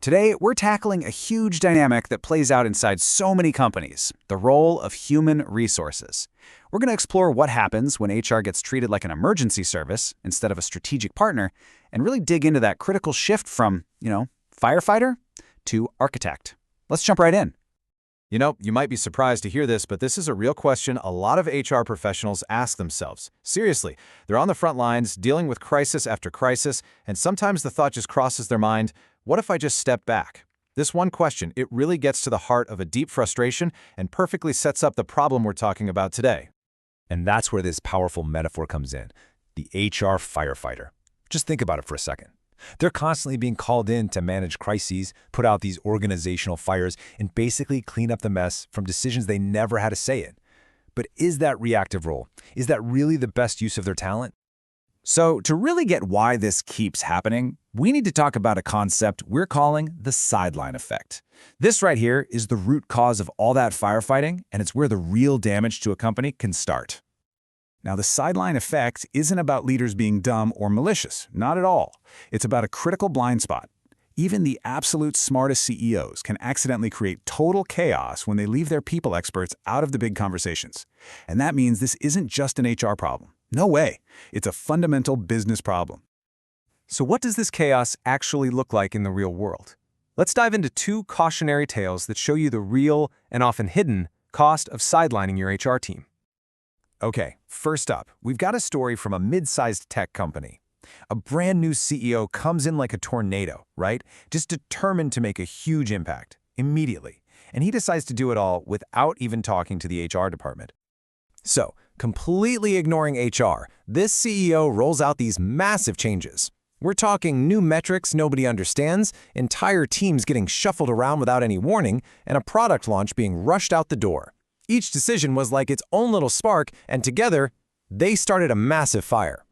Today, we're tackling a huge dynamic that plays out inside so many companies, the role of human resources. We're going to explore what happens when HR gets treated like an emergency service instead of a strategic partner, and really dig into that critical shift from, firefighter to architect. Let's jump right in. You might be surprised to hear this, but this is a real question a lot of HR professionals ask themselves. Seriously, they're on the front lines, dealing with crisis after crisis, and sometimes the thought just crosses their mind, what if I just step back? This one question, it really gets to the heart of a deep frustration and perfectly sets up the problem we're talking about today. And that's where this powerful metaphor comes in, the HR firefighter. Just think about it for a second. They're constantly being called in to manage crises, put out these organizational fires, and basically clean up the mess from decisions they never had a say in. But is that reactive role? Is that really the best use of their talent? So, to really get why this keeps happening, we need to talk about a concept we're calling the sideline effect. This right here is the root cause of all that firefighting, and it's where the real damage to a company can start. Now, the sideline effect isn't about leaders being dumb or malicious, not at all. It's about a critical blind spot. Even the absolute smartest CEOs can accidentally create total chaos when they leave their people experts out of the big conversations. And that means this isn't just an HR problem. No way. It's a fundamental business problem. So what does this chaos actually look like in the real world? Let's dive into two cautionary tales that show you the real and often hidden cost of sidelining your HR team. Okay, first up, we've got a story from a mid-sized tech company. A brand new CEO comes in like a tornado, right? Just determined to make a huge impact, immediately. And he decides to do it all without even talking to the HR department. So, completely ignoring HR, this CEO rolls out these massive changes. We're talking new metrics nobody understands, entire teams getting shuffled around without any warning, and a product launch being rushed out the door. Each decision was like its own little spark, and together, they started a massive fire.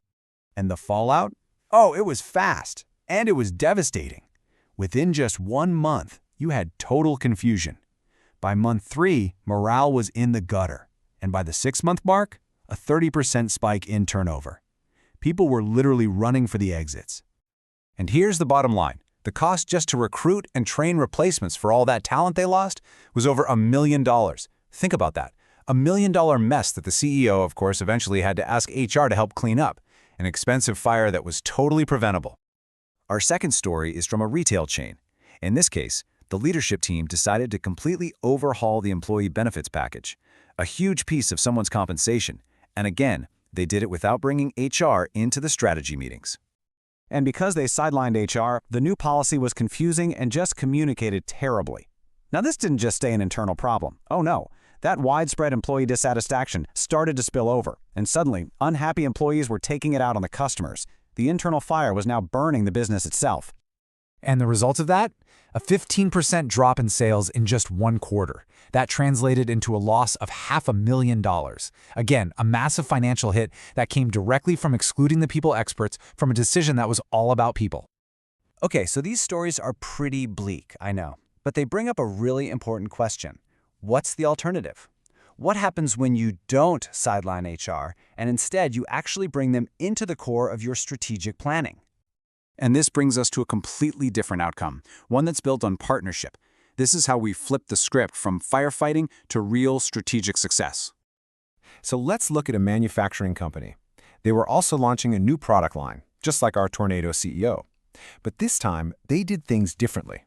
And the fallout? Oh, it was fast, and it was devastating. Within just 1 month, you had total confusion. By month 3, morale was in the gutter, and by the 6-month mark, a 30% spike in turnover. People were literally running for the exits. And here's the bottom line. The cost just to recruit and train replacements for all that talent they lost was over $1 million. Think about that. $1 million mess that the CEO, of course, eventually had to ask HR to help clean up. An expensive fire that was totally preventable. Our second story is from a retail chain. In this case, the leadership team decided to completely overhaul the employee benefits package, a huge piece of someone's compensation. And again, they did it without bringing HR into the strategy meetings. And because they sidelined HR, the new policy was confusing and just communicated terribly. Now, this didn't just stay an internal problem. Oh no. That widespread employee dissatisfaction started to spill over, and suddenly, unhappy employees were taking it out on the customers. The internal fire was now burning the business itself. And the result of that? A 15% drop in sales in just 1 quarter. That translated into a loss of $500,000. Again, a massive financial hit that came directly from excluding the people experts from a decision that was all about people. Okay, so these stories are pretty bleak, I know, but they bring up a really important question. What's the alternative? What happens when you don't sideline HR and instead you actually bring them into the core of your strategic planning? And this brings us to a completely different outcome, one that's built on partnership. This is how we flip the script from firefighting to real strategic success. So let's look at a manufacturing company. They were also launching a new product line, just like our tornado CEO. But this time, they did things differently.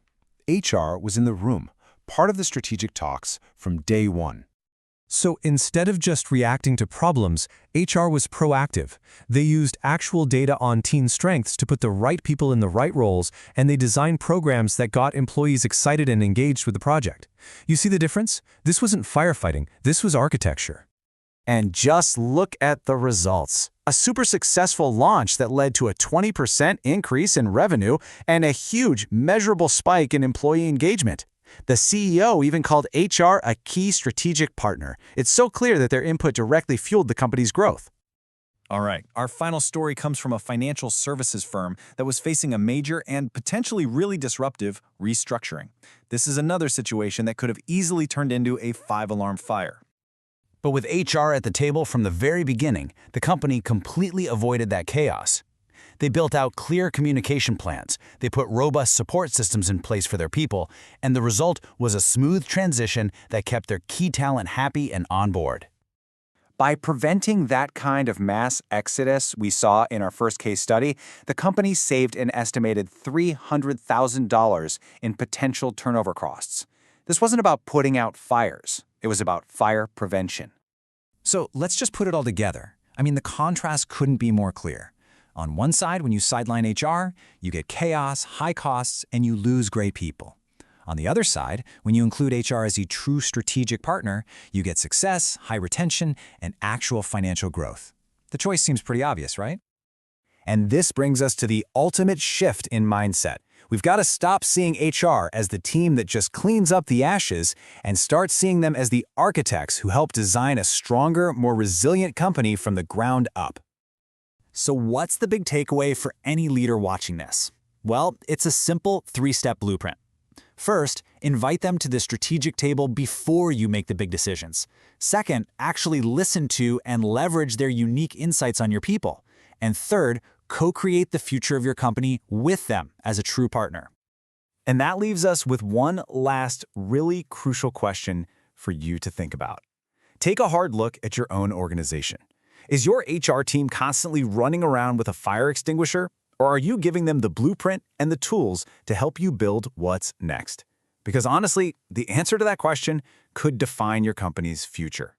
HR was in the room, part of the strategic talks from day one. So instead of just reacting to problems, HR was proactive. They used actual data on team strengths to put the right people in the right roles, and they designed programs that got employees excited and engaged with the project. You see the difference? This wasn't firefighting, this was architecture. And just look at the results. A super successful launch that led to a 20% increase in revenue and a huge, measurable spike in employee engagement. The CEO even called HR a key strategic partner. It's so clear that their input directly fueled the company's growth. All right, our final story comes from a financial services firm that was facing a major and potentially really disruptive restructuring. This is another situation that could have easily turned into a 5-alarm fire. But with HR at the table from the very beginning, the company completely avoided that chaos. They built out clear communication plans, they put robust support systems in place for their people, and the result was a smooth transition that kept their key talent happy and on board. By preventing that kind of mass exodus we saw in our first case study, the company saved an estimated $300,000 in potential turnover costs. This wasn't about putting out fires. It was about fire prevention. So let's just put it all together. I mean, the contrast couldn't be more clear. On one side, when you sideline HR, you get chaos, high costs, and you lose great people. On the other side, when you include HR as a true strategic partner, you get success, high retention, and actual financial growth. The choice seems pretty obvious, right? And this brings us to the ultimate shift in mindset. We've got to stop seeing HR as the team that just cleans up the ashes and start seeing them as the architects who help design a stronger, more resilient company from the ground up. So what's the big takeaway for any leader watching this? Well, it's a simple 3-step blueprint. First, invite them to the strategic table before you make the big decisions. Second, actually listen to and leverage their unique insights on your people. And third, co-create the future of your company with them as a true partner. And that leaves us with one last really crucial question for you to think about. Take a hard look at your own organization. Is your HR team constantly running around with a fire extinguisher? Or are you giving them the blueprint and the tools to help you build what's next? Because honestly, the answer to that question could define your company's future.